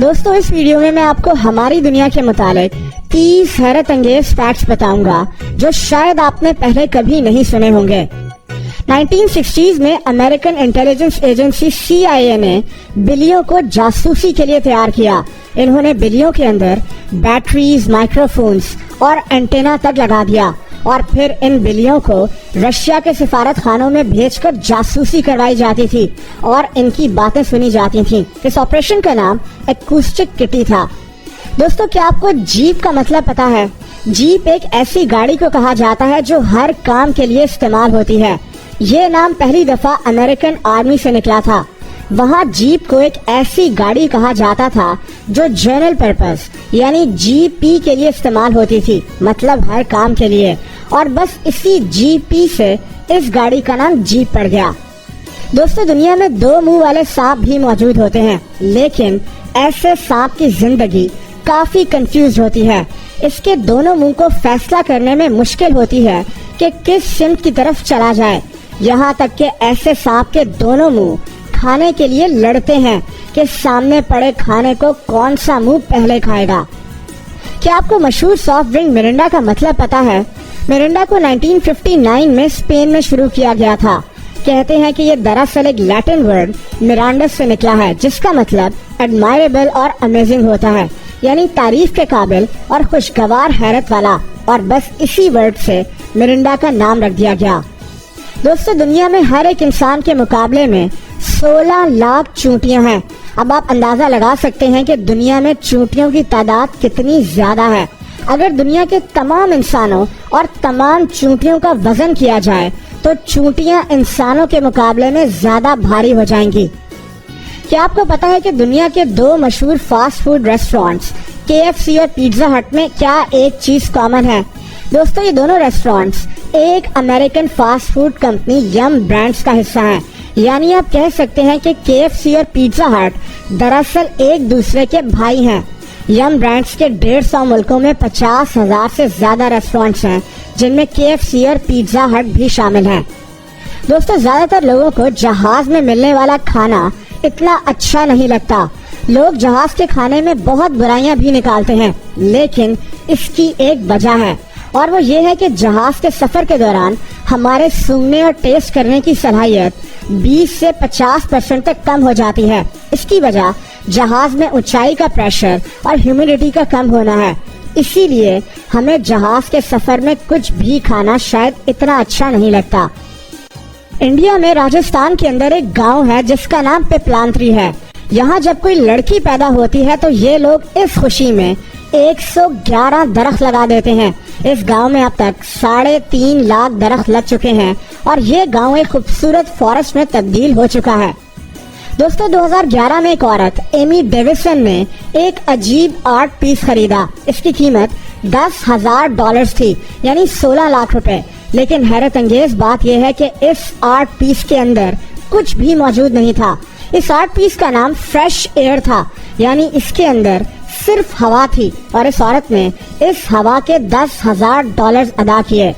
दोस्तों इस वीडियो में मैं आपको हमारी दुनिया के मुतालिक 30 हैरत अंगेज फैक्ट्स बताऊंगा जो शायद आपने पहले कभी नहीं सुने होंगे। 1960s में अमेरिकन इंटेलिजेंस एजेंसी CIA ने बिल्लियों को जासूसी के लिए तैयार किया। इन्होंने बिल्लियों के अंदर बैटरीज, माइक्रोफोन्स और एंटेना तक लगा दिया और फिर इन बिल्लियों को रशिया के सिफारत खानों में भेजकर जासूसी करवाई जाती थी और इनकी बातें सुनी जाती थीं। इस ऑपरेशन का नाम एकूस्टिक किटी था। दोस्तों क्या आपको जीप का मतलब पता है? जीप एक ऐसी गाड़ी को कहा जाता है जो हर काम के लिए इस्तेमाल होती है। ये नाम पहली दफा अमेरिकन आर्मी से निकला था। वहाँ जीप को एक ऐसी गाड़ी कहा जाता था जो जनरल पर्पस यानी GP के लिए इस्तेमाल होती थी, मतलब हर काम के लिए, और बस इसी GP से इस गाड़ी का नाम जीप पड़ गया। दोस्तों दुनिया में 2 मुंह वाले सांप भी मौजूद होते हैं, लेकिन ऐसे सांप की जिंदगी काफी कंफ्यूज होती है। इसके दोनों मुंह को फैसला करने में मुश्किल होती है कि किस सिमत की तरफ चला जाए। यहाँ तक कि ऐसे सांप के दोनों मुंह खाने के लिए लड़ते हैं कि सामने पड़े खाने को कौन सा मुंह पहले खाएगा। क्या आपको मशहूर सॉफ्ट ड्रिंक मिरिंडा का मतलब पता है? मिरिंडा को 1959 में स्पेन में शुरू किया गया था। कहते हैं कि ये दरअसल एक लैटिन वर्ड मिरांडस से निकला है, जिसका मतलब एडमायरेबल और अमेजिंग होता है, यानी तारीफ के काबिल और खुशगवार हैरत वाला, और बस इसी वर्ड से मिरिंडा का नाम रख दिया गया। दोस्तों दुनिया में हर एक इंसान के मुकाबले में 16 लाख चूंटियां हैं। अब आप अंदाजा लगा सकते हैं कि दुनिया में चूंटियों की तादाद कितनी ज्यादा है। अगर दुनिया के तमाम इंसानों और तमाम चूंटियों का वजन किया जाए तो चूंटियां इंसानों के मुकाबले में ज्यादा भारी हो जाएंगी। क्या आपको पता है कि दुनिया के 2 मशहूर फास्ट फूड रेस्टोरेंट्स KFC और पिज्जा हट में क्या एक चीज कॉमन है? दोस्तों ये दोनों रेस्टोरेंट्स एक अमेरिकन फास्ट फूड कंपनी यम ब्रांड्स का हिस्सा हैं। यानी आप कह सकते हैं कि KFC और पिज्जा हट दरअसल एक दूसरे के भाई हैं। यम ब्रांड्स के 150 मुल्कों में 50,000 से ज्यादा रेस्टोरेंट्स हैं, जिनमें KFC और पिज्जा हट भी शामिल हैं। दोस्तों ज्यादातर लोगों को जहाज में मिलने वाला खाना इतना अच्छा नहीं लगता। लोग जहाज के खाने में बहुत बुराइयां भी निकालते हैं, लेकिन इसकी एक वजह है, और वो ये है कि जहाज के सफर के दौरान हमारे सूंघने और टेस्ट करने की सलाहियत 20 से 50% तक कम हो जाती है। इसकी वजह जहाज में ऊंचाई का प्रेशर और ह्यूमिडिटी का कम होना है। इसीलिए हमें जहाज के सफर में कुछ भी खाना शायद इतना अच्छा नहीं लगता। इंडिया में राजस्थान के अंदर एक गांव है जिसका नाम पिपलांत्री है। यहाँ जब कोई लड़की पैदा होती है तो ये लोग इस खुशी में 111 दरख्त लगा देते हैं। इस गांव में अब तक 3.5 लाख दरख्त लग चुके हैं और ये गांव एक खूबसूरत फॉरेस्ट में तब्दील हो चुका है। दोस्तों 2011 में एक औरत एमी डेविसन ने एक अजीब आर्ट पीस खरीदा। इसकी कीमत $10,000 थी, यानी 16 लाख रुपए। लेकिन हैरत अंगेज बात यह है कि इस आर्ट पीस के अंदर कुछ भी मौजूद नहीं था। इस आर्ट पीस का नाम फ्रेश एयर था, यानी इसके अंदर सिर्फ हवा थी, और इस औरत ने इस हवा के $10,000 अदा किए।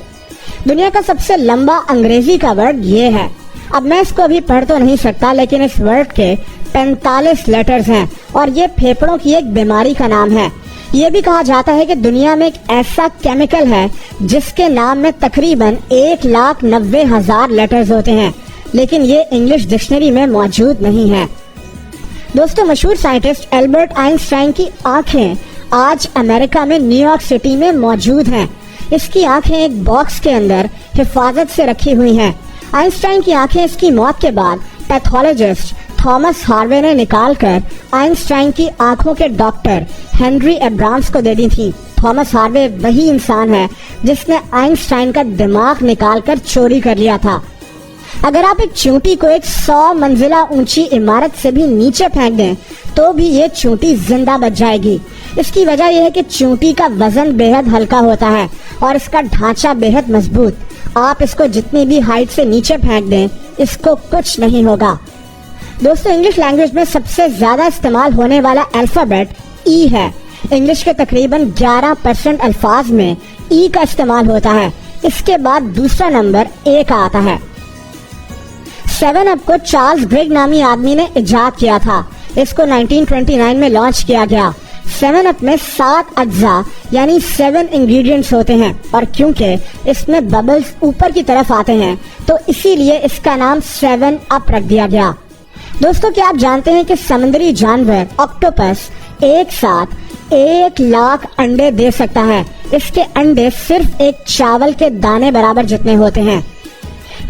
दुनिया का सबसे लंबा अंग्रेजी का वर्ड ये है। अब मैं इसको अभी पढ़ तो नहीं सकता, लेकिन इस वर्ड के 45 लेटर्स हैं और ये फेफड़ों की एक बीमारी का नाम है। ये भी कहा जाता है कि दुनिया में एक ऐसा केमिकल है जिसके नाम में तकरीबन 1,90,000 लेटर्स होते हैं, लेकिन ये इंग्लिश डिक्शनरी में मौजूद नहीं है। दोस्तों मशहूर साइंटिस्ट एल्बर्ट आइंस्टाइन की आंखें आज अमेरिका में न्यूयॉर्क सिटी में मौजूद हैं। इसकी आंखें एक बॉक्स के अंदर हिफाजत से रखी हुई हैं। आइंस्टाइन की आंखें इसकी मौत के बाद पैथोलॉजिस्ट थॉमस हार्वे ने निकालकर आइंस्टाइन की आंखों के डॉक्टर हेनरी एब्राम्स को दे दी थी। थॉमस हार्वे वही इंसान है जिसने आइंस्टाइन का दिमाग निकालकर चोरी कर लिया था। अगर आप एक चूंटी को एक 100 मंजिला ऊंची इमारत से भी नीचे फेंक दें तो भी ये चूंटी जिंदा बच जाएगी। इसकी वजह यह है कि चूंटी का वजन बेहद हल्का होता है और इसका ढांचा बेहद मजबूत। आप इसको जितनी भी हाइट से नीचे फेंक दें, इसको कुछ नहीं होगा। दोस्तों इंग्लिश लैंग्वेज में सबसे ज्यादा इस्तेमाल होने वाला अल्फाबेट ई है। इंग्लिश के तकरीबन 11% अल्फाज में ई का इस्तेमाल होता है। इसके बाद दूसरा नंबर ए का आता है। 7 अप को चार्ल्स ग्रेग नामी आदमी ने इजाद किया था। इसको 1929 में लॉन्च किया गया। 7 अप में 7 अज्जा यानी 7 इंग्रेडिएंट्स होते हैं और क्योंकि इसमें बबल्स ऊपर की तरफ आते हैं तो इसीलिए इसका नाम 7 अप रख दिया गया। दोस्तों, क्या आप जानते हैं कि समुद्री जानवर ऑक्टोपस एक साथ 1 लाख अंडे दे सकता है। इसके अंडे सिर्फ एक चावल के दाने बराबर जितने होते हैं।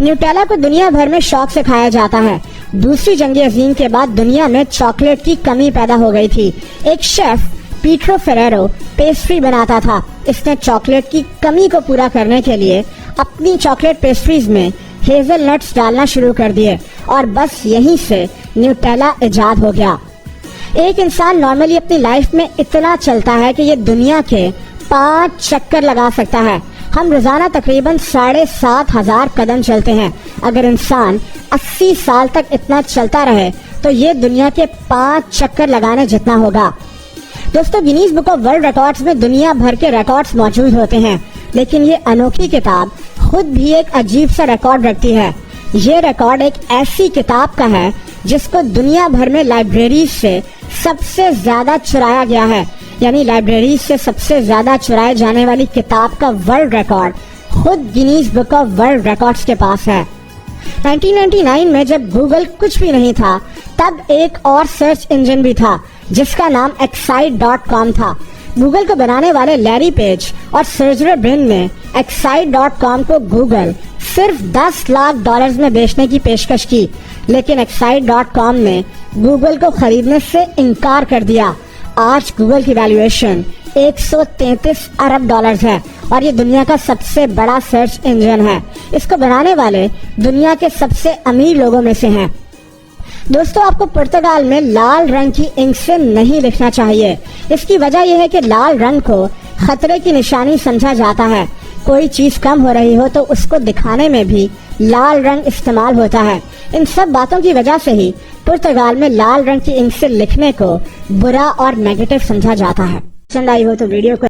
न्यूटेला को दुनिया भर में शौक से खाया जाता है। दूसरी जंग अजीम के बाद दुनिया में चॉकलेट की कमी पैदा हो गई थी। एक शेफ पीट्रो फेरेरो पेस्ट्री बनाता था। इसने चॉकलेट की कमी को पूरा करने के लिए अपनी चॉकलेट पेस्ट्रीज में हेजलनट्स डालना शुरू कर दिए और बस यहीं से न्यूटेला इजाद हो गया। एक इंसान नॉर्मली अपनी लाइफ में इतना चलता है कि ये दुनिया के 5 चक्कर लगा सकता है। हम रोजाना तकरीबन 7,500 कदम चलते हैं। अगर इंसान 80 साल तक इतना चलता रहे तो ये दुनिया के 5 चक्कर लगाने जितना होगा। दोस्तों, Guinness book of world records में दुनिया भर के रिकॉर्ड्स मौजूद होते हैं, लेकिन ये अनोखी किताब खुद भी एक अजीब सा रिकॉर्ड रखती है। ये रिकॉर्ड एक ऐसी किताब का है जिसको दुनिया भर में लाइब्रेरी से सबसे ज्यादा चुराया गया है, यानी लाइब्रेरी से सबसे ज्यादा चुराए जाने वाली किताब का वर्ल्ड रिकॉर्ड खुद Guinness book of world records के पास है। 1999 में जब गूगल कुछ भी नहीं था तब एक और सर्च इंजन भी था जिसका नाम excite.com था। गूगल को बनाने वाले लैरी पेज और सर्जरे ब्रिन ने excite.com को गूगल सिर्फ $10 लाख में बेचने की पेशकश की, लेकिन excite.com ने गूगल को खरीदने से इनकार कर दिया। आज गूगल की वैल्यूएशन 133 अरब डॉलर्स है और ये दुनिया का सबसे बड़ा सर्च इंजन है। इसको बनाने वाले दुनिया के सबसे अमीर लोगों में से हैं। दोस्तों, आपको पुर्तगाल में लाल रंग की इंक से नहीं लिखना चाहिए। इसकी वजह यह है कि लाल रंग को खतरे की निशानी समझा जाता है। कोई चीज कम हो रही हो तो उसको दिखाने में भी लाल रंग इस्तेमाल होता है। इन सब बातों की वजह से ही पुर्तगाल में लाल रंग की इंक से लिखने को बुरा और नेगेटिव समझा जाता है। पसंद आई हो तो वीडियो को